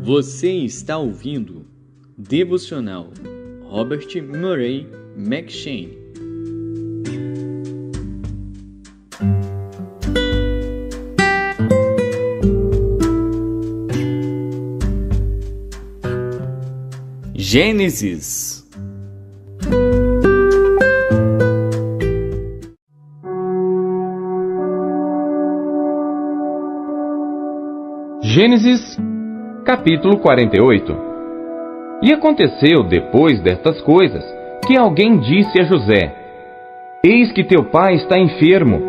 Você está ouvindo Devocional Robert Murray M'Cheyne. Gênesis. Gênesis, capítulo 48. E aconteceu, depois destas coisas, que alguém disse a José: Eis que teu pai está enfermo.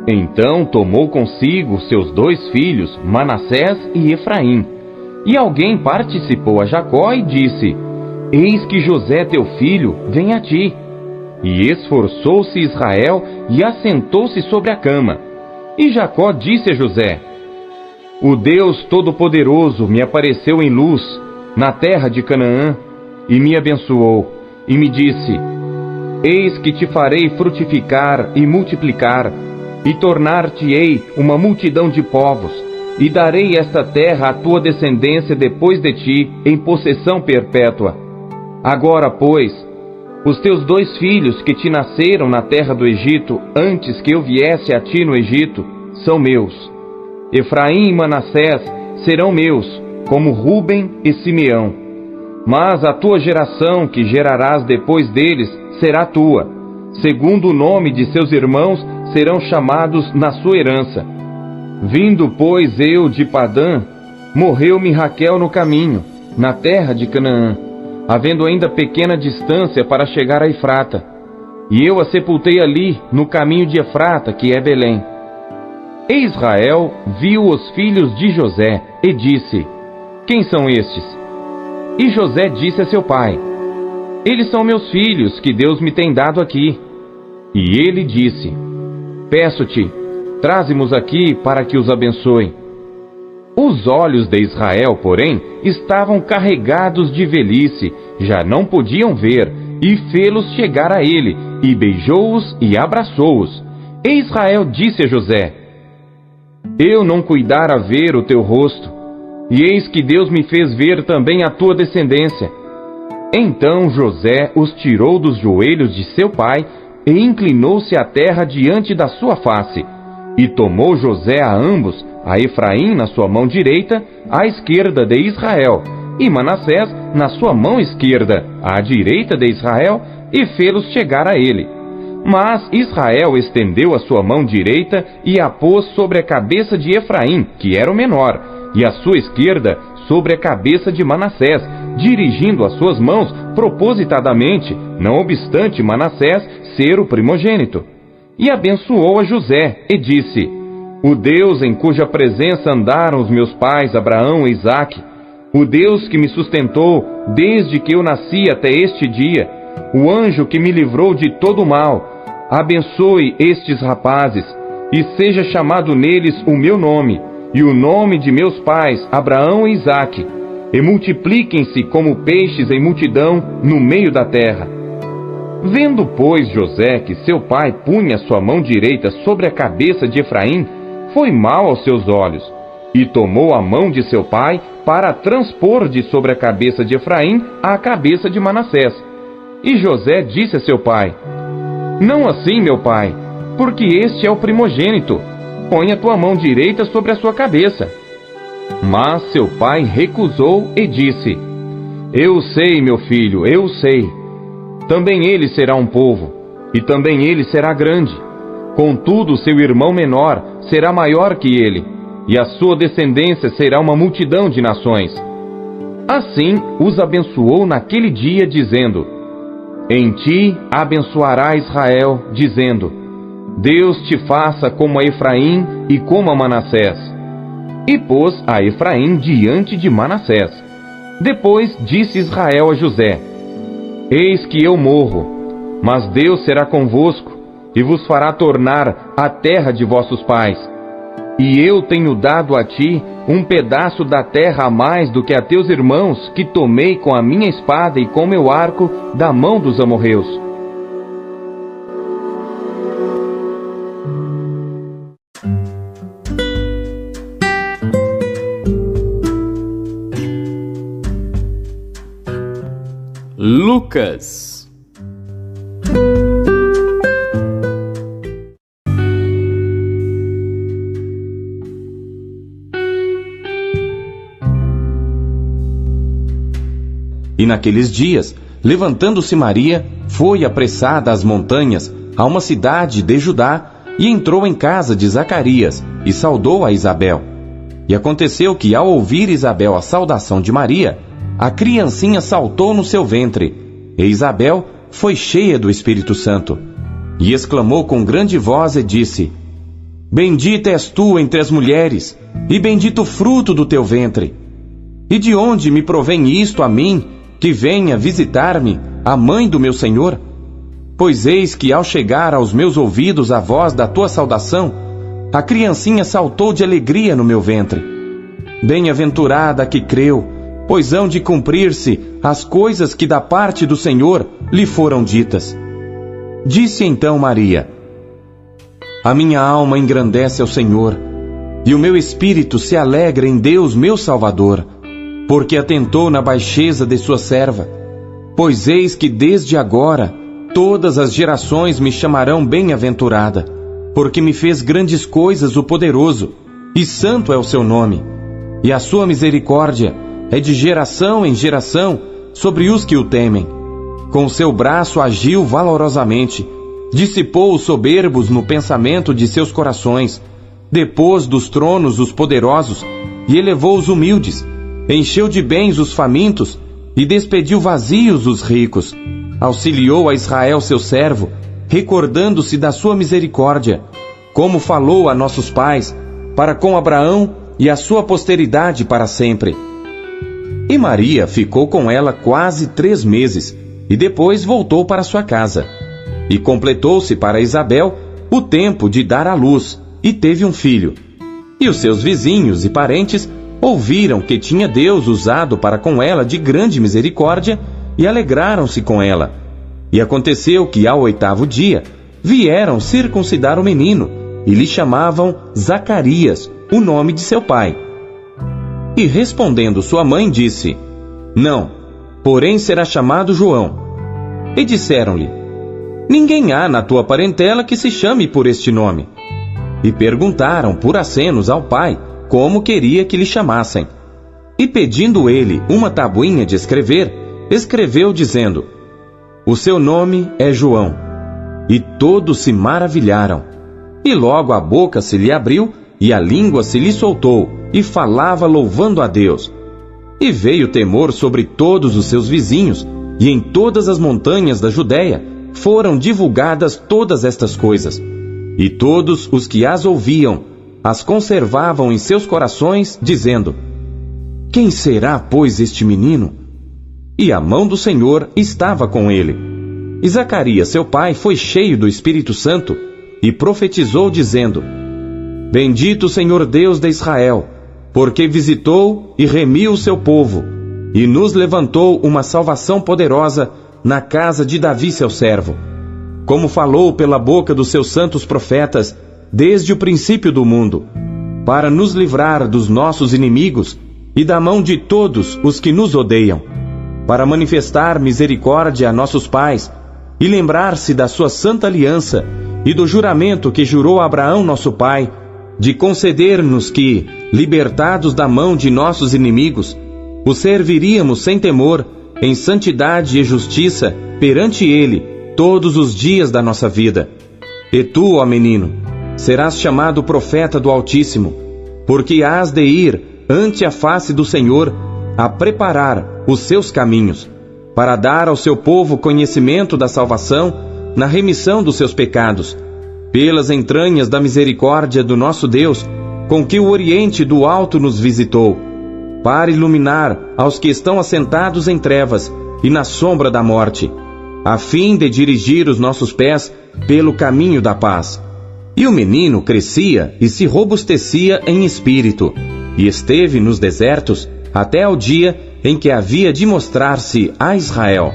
Então tomou consigo seus 2 filhos, Manassés e Efraim. E alguém participou a Jacó e disse: Eis que José teu filho vem a ti. E esforçou-se Israel e assentou-se sobre a cama. E Jacó disse a José: O Deus Todo-Poderoso me apareceu em luz, na terra de Canaã, e me abençoou, e me disse: Eis que te farei frutificar e multiplicar, e tornar-te-ei uma multidão de povos, e darei esta terra à tua descendência depois de ti, em possessão perpétua. Agora, pois, os teus 2 filhos que te nasceram na terra do Egito, antes que eu viesse a ti no Egito, são meus. Efraim e Manassés serão meus, como Ruben e Simeão. Mas a tua geração, que gerarás depois deles, será tua. Segundo o nome de seus irmãos, serão chamados na sua herança. Vindo, pois, eu de Padã, morreu-me Raquel no caminho, na terra de Canaã, havendo ainda pequena distância para chegar a Efrata. E eu a sepultei ali, no caminho de Efrata, que é Belém. E Israel viu os filhos de José e disse: Quem são estes? E José disse a seu pai: Eles são meus filhos, que Deus me tem dado aqui. E ele disse: Peço-te, traze-mos aqui para que os abençoe. Os olhos de Israel, porém, estavam carregados de velhice, já não podiam ver, e fê-los chegar a ele, e beijou-os e abraçou-os. E Israel disse a José: Eu não cuidara ver o teu rosto, e eis que Deus me fez ver também a tua descendência. Então José os tirou dos joelhos de seu pai, e inclinou-se à terra diante da sua face. E tomou José a ambos, a Efraim na sua mão direita, à esquerda de Israel, e Manassés na sua mão esquerda, à direita de Israel, e fê-los chegar a ele. Mas Israel estendeu a sua mão direita e a pôs sobre a cabeça de Efraim, que era o menor, e a sua esquerda sobre a cabeça de Manassés, dirigindo as suas mãos propositadamente, não obstante Manassés ser o primogênito. E abençoou a José, e disse: O Deus em cuja presença andaram os meus pais Abraão e Isaque, o Deus que me sustentou desde que eu nasci até este dia, o anjo que me livrou de todo o mal, abençoe estes rapazes, e seja chamado neles o meu nome, e o nome de meus pais Abraão e Isaque, e multipliquem-se como peixes em multidão no meio da terra. Vendo, pois, José que seu pai punha sua mão direita sobre a cabeça de Efraim, foi mal aos seus olhos, e tomou a mão de seu pai para transpor de sobre a cabeça de Efraim à cabeça de Manassés. E José disse a seu pai: Não assim, meu pai, porque este é o primogênito. Põe a tua mão direita sobre a sua cabeça. Mas seu pai recusou e disse: Eu sei, meu filho, eu sei. Também ele será um povo, e também ele será grande. Contudo, seu irmão menor será maior que ele, e a sua descendência será uma multidão de nações. Assim os abençoou naquele dia, dizendo: Em ti abençoará Israel, dizendo: Deus te faça como a Efraim e como a Manassés. E pôs a Efraim diante de Manassés. Depois disse Israel a José: Eis que eu morro, mas Deus será convosco, e vos fará tornar a terra de vossos pais. E eu tenho dado a ti um pedaço da terra a mais do que a teus irmãos, que tomei com a minha espada e com meu arco da mão dos amorreus. Lucas. E naqueles dias, levantando-se Maria, foi apressada às montanhas, a uma cidade de Judá, e entrou em casa de Zacarias, e saudou a Isabel. E aconteceu que, ao ouvir Isabel a saudação de Maria, a criancinha saltou no seu ventre, e Isabel foi cheia do Espírito Santo, e exclamou com grande voz e disse: Bendita és tu entre as mulheres, e bendito o fruto do teu ventre. E de onde me provém isto a mim, que venha visitar-me a mãe do meu Senhor? Pois eis que, ao chegar aos meus ouvidos a voz da tua saudação, a criancinha saltou de alegria no meu ventre. Bem-aventurada a que creu, pois hão de cumprir-se as coisas que da parte do Senhor lhe foram ditas. Disse então Maria: A minha alma engrandece ao Senhor, e o meu espírito se alegra em Deus meu Salvador, porque atentou na baixeza de sua serva. Pois eis que desde agora todas as gerações me chamarão bem-aventurada, porque me fez grandes coisas o poderoso, e santo é o seu nome. E a sua misericórdia é de geração em geração sobre os que o temem. Com seu braço agiu valorosamente, dissipou os soberbos no pensamento de seus corações, depôs dos tronos os poderosos e elevou os humildes, encheu de bens os famintos e despediu vazios os ricos. Auxiliou a Israel seu servo, recordando-se da sua misericórdia, como falou a nossos pais, para com Abraão e a sua posteridade para sempre. E Maria ficou com ela quase 3 meses, e depois voltou para sua casa. E completou-se para Isabel o tempo de dar à luz, e teve um filho. E os seus vizinhos e parentes ouviram que tinha Deus usado para com ela de grande misericórdia, e alegraram-se com ela. E aconteceu que, ao 8º dia, vieram circuncidar o menino, e lhe chamavam Zacarias, o nome de seu pai. E respondendo sua mãe, disse: Não, porém será chamado João. E disseram-lhe: Ninguém há na tua parentela que se chame por este nome. E perguntaram por acenos ao pai como queria que lhe chamassem. E pedindo ele uma tabuinha de escrever, escreveu dizendo: O seu nome é João. E todos se maravilharam. E logo a boca se lhe abriu, e a língua se lhe soltou, e falava louvando a Deus. E veio temor sobre todos os seus vizinhos, e em todas as montanhas da Judéia foram divulgadas todas estas coisas. E todos os que as ouviam as conservavam em seus corações, dizendo: Quem será, pois, este menino? E a mão do Senhor estava com ele. E Zacarias, seu pai, foi cheio do Espírito Santo, e profetizou, dizendo: Bendito o Senhor Deus de Israel, porque visitou e remiu o seu povo, e nos levantou uma salvação poderosa na casa de Davi seu servo, como falou pela boca dos seus santos profetas, desde o princípio do mundo, para nos livrar dos nossos inimigos e da mão de todos os que nos odeiam, para manifestar misericórdia a nossos pais e lembrar-se da sua santa aliança e do juramento que jurou a Abraão nosso pai, de conceder-nos que, libertados da mão de nossos inimigos, o serviríamos sem temor, em santidade e justiça perante ele todos os dias da nossa vida. E tu, ó menino, serás chamado profeta do Altíssimo, porque hás de ir ante a face do Senhor a preparar os seus caminhos, para dar ao seu povo conhecimento da salvação na remissão dos seus pecados, pelas entranhas da misericórdia do nosso Deus, com que o Oriente do Alto nos visitou, para iluminar aos que estão assentados em trevas e na sombra da morte, a fim de dirigir os nossos pés pelo caminho da paz. E o menino crescia e se robustecia em espírito, e esteve nos desertos até ao dia em que havia de mostrar-se a Israel.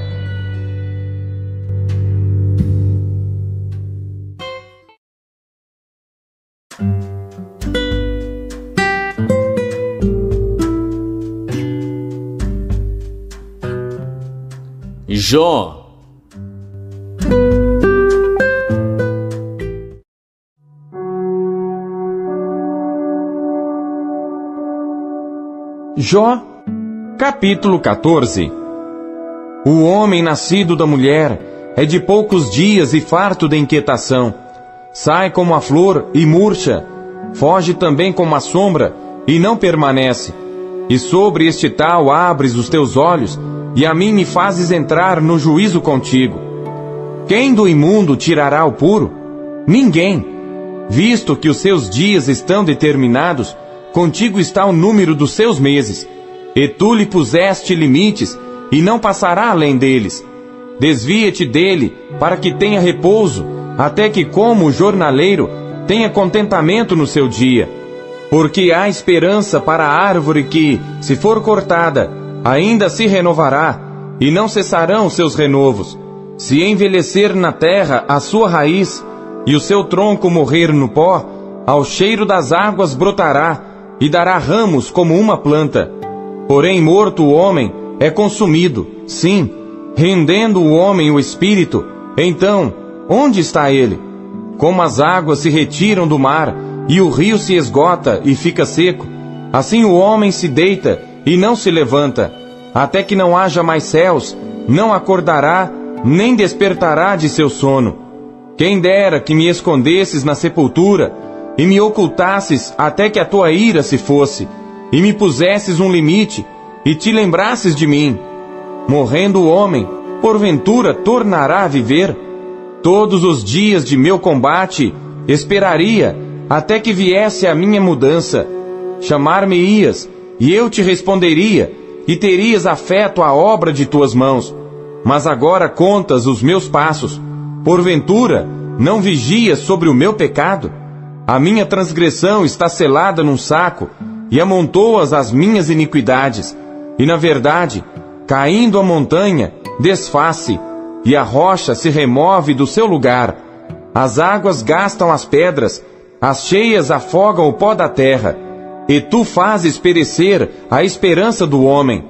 Jó. Jó, capítulo 14. O homem nascido da mulher é de poucos dias e farto de inquietação. Sai como a flor e murcha, foge também como a sombra e não permanece. E sobre este tal abres os teus olhos, e a mim me fazes entrar no juízo contigo. Quem do imundo tirará o puro? Ninguém. Visto que os seus dias estão determinados, contigo está o número dos seus meses, e tu lhe puseste limites, e não passará além deles. Desvia-te dele, para que tenha repouso, até que, como o jornaleiro, tenha contentamento no seu dia. Porque há esperança para a árvore que, se for cortada, ainda se renovará, e não cessarão os seus renovos. Se envelhecer na terra a sua raiz, e o seu tronco morrer no pó, ao cheiro das águas brotará, e dará ramos como uma planta. Porém morto o homem é consumido, sim, rendendo o homem o espírito, então, onde está ele? Como as águas se retiram do mar, e o rio se esgota e fica seco, assim o homem se deita e não se levanta, até que não haja mais céus, não acordará, nem despertará de seu sono. Quem dera que me escondesses na sepultura, e me ocultasses até que a tua ira se fosse, e me pusesses um limite, e te lembrasses de mim. Morrendo o homem, porventura tornará a viver? Todos os dias de meu combate esperaria, até que viesse a minha mudança. Chamar-me-ias, e eu te responderia, e terias afeto à obra de tuas mãos. Mas agora contas os meus passos. Porventura, não vigias sobre o meu pecado? A minha transgressão está selada num saco, e amontoas as minhas iniquidades. E na verdade, caindo a montanha, desfaz-se, e a rocha se remove do seu lugar. As águas gastam as pedras, as cheias afogam o pó da terra. E tu fazes perecer a esperança do homem.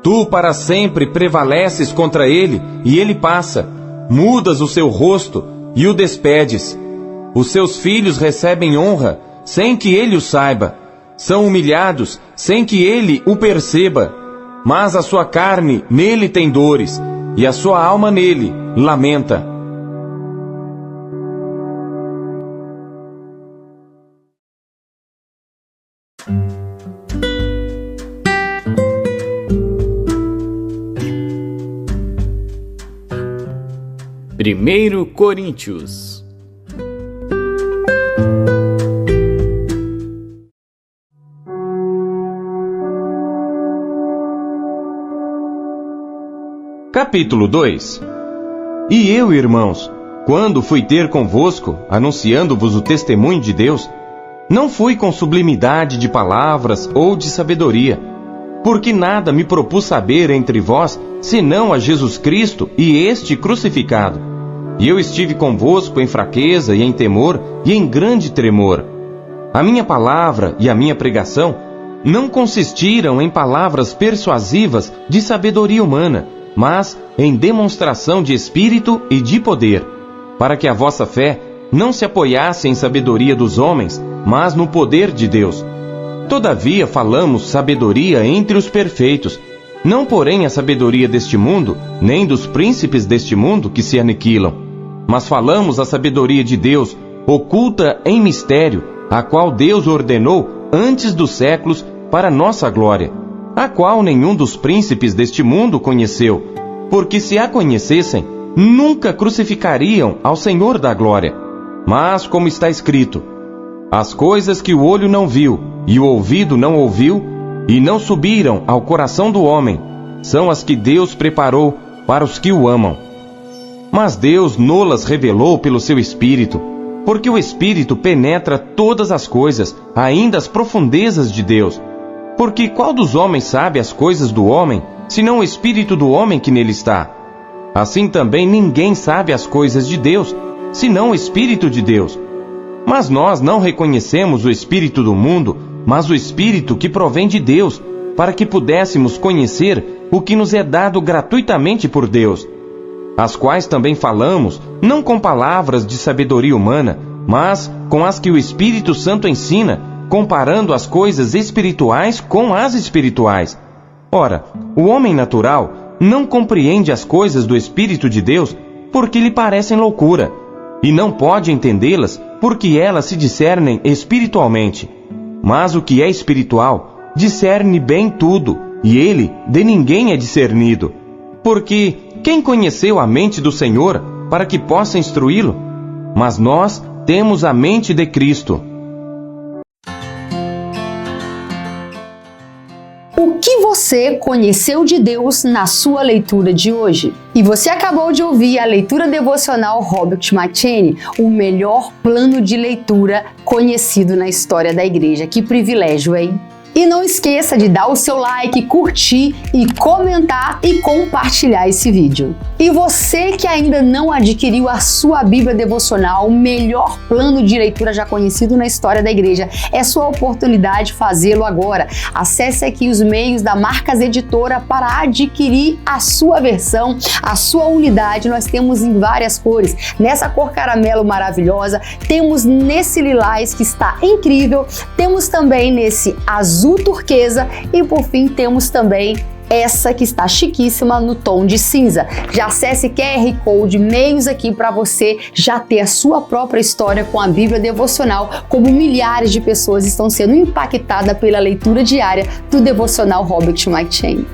Tu para sempre prevaleces contra ele, e ele passa. Mudas o seu rosto, e o despedes. Os seus filhos recebem honra, sem que ele o saiba. São humilhados, sem que ele o perceba. Mas a sua carne nele tem dores, e a sua alma nele lamenta. Primeiro Coríntios. Capítulo 2. E eu, irmãos, quando fui ter convosco, anunciando-vos o testemunho de Deus, não fui com sublimidade de palavras ou de sabedoria, porque nada me propus saber entre vós, senão a Jesus Cristo e este crucificado. E eu estive convosco em fraqueza e em temor e em grande tremor. A minha palavra e a minha pregação não consistiram em palavras persuasivas de sabedoria humana, mas em demonstração de espírito e de poder, para que a vossa fé não se apoiasse em sabedoria dos homens, mas no poder de Deus. Todavia falamos sabedoria entre os perfeitos, não porém a sabedoria deste mundo, nem dos príncipes deste mundo que se aniquilam, mas falamos a sabedoria de Deus, oculta em mistério, a qual Deus ordenou antes dos séculos para nossa glória, a qual nenhum dos príncipes deste mundo conheceu, porque se a conhecessem, nunca crucificariam ao Senhor da glória. Mas, como está escrito, as coisas que o olho não viu, e o ouvido não ouviu, e não subiram ao coração do homem, são as que Deus preparou para os que o amam. Mas Deus nolas revelou pelo seu Espírito, porque o Espírito penetra todas as coisas, ainda as profundezas de Deus. Porque qual dos homens sabe as coisas do homem, senão o Espírito do homem que nele está? Assim também ninguém sabe as coisas de Deus, senão o Espírito de Deus. Mas nós não reconhecemos o Espírito do mundo, mas o Espírito que provém de Deus, para que pudéssemos conhecer o que nos é dado gratuitamente por Deus, as quais também falamos, não com palavras de sabedoria humana, mas com as que o Espírito Santo ensina, comparando as coisas espirituais com as espirituais. Ora, o homem natural não compreende as coisas do Espírito de Deus porque lhe parecem loucura, e não pode entendê-las porque elas se discernem espiritualmente. Mas o que é espiritual discerne bem tudo, e ele de ninguém é discernido. Porque quem conheceu a mente do Senhor para que possa instruí-lo? Mas nós temos a mente de Cristo. O que você conheceu de Deus na sua leitura de hoje? E você acabou de ouvir a leitura devocional Robert McCheyne, o melhor plano de leitura conhecido na história da igreja. Que privilégio, hein? E não esqueça de dar o seu like, curtir e comentar e compartilhar esse vídeo. E você que ainda não adquiriu a sua Bíblia devocional, o melhor plano de leitura já conhecido na história da igreja, é sua oportunidade de fazê-lo agora. Acesse aqui os meios da Marcas Editora para adquirir a sua versão, a sua unidade. Nós temos em várias cores. Nessa cor caramelo maravilhosa, temos nesse lilás que está incrível, temos também nesse azul turquesa e por fim temos também essa que está chiquíssima no tom de cinza. Já acesse QR Code, meios aqui para você já ter a sua própria história com a Bíblia devocional, como milhares de pessoas estão sendo impactadas pela leitura diária do devocional Robert McCheyne.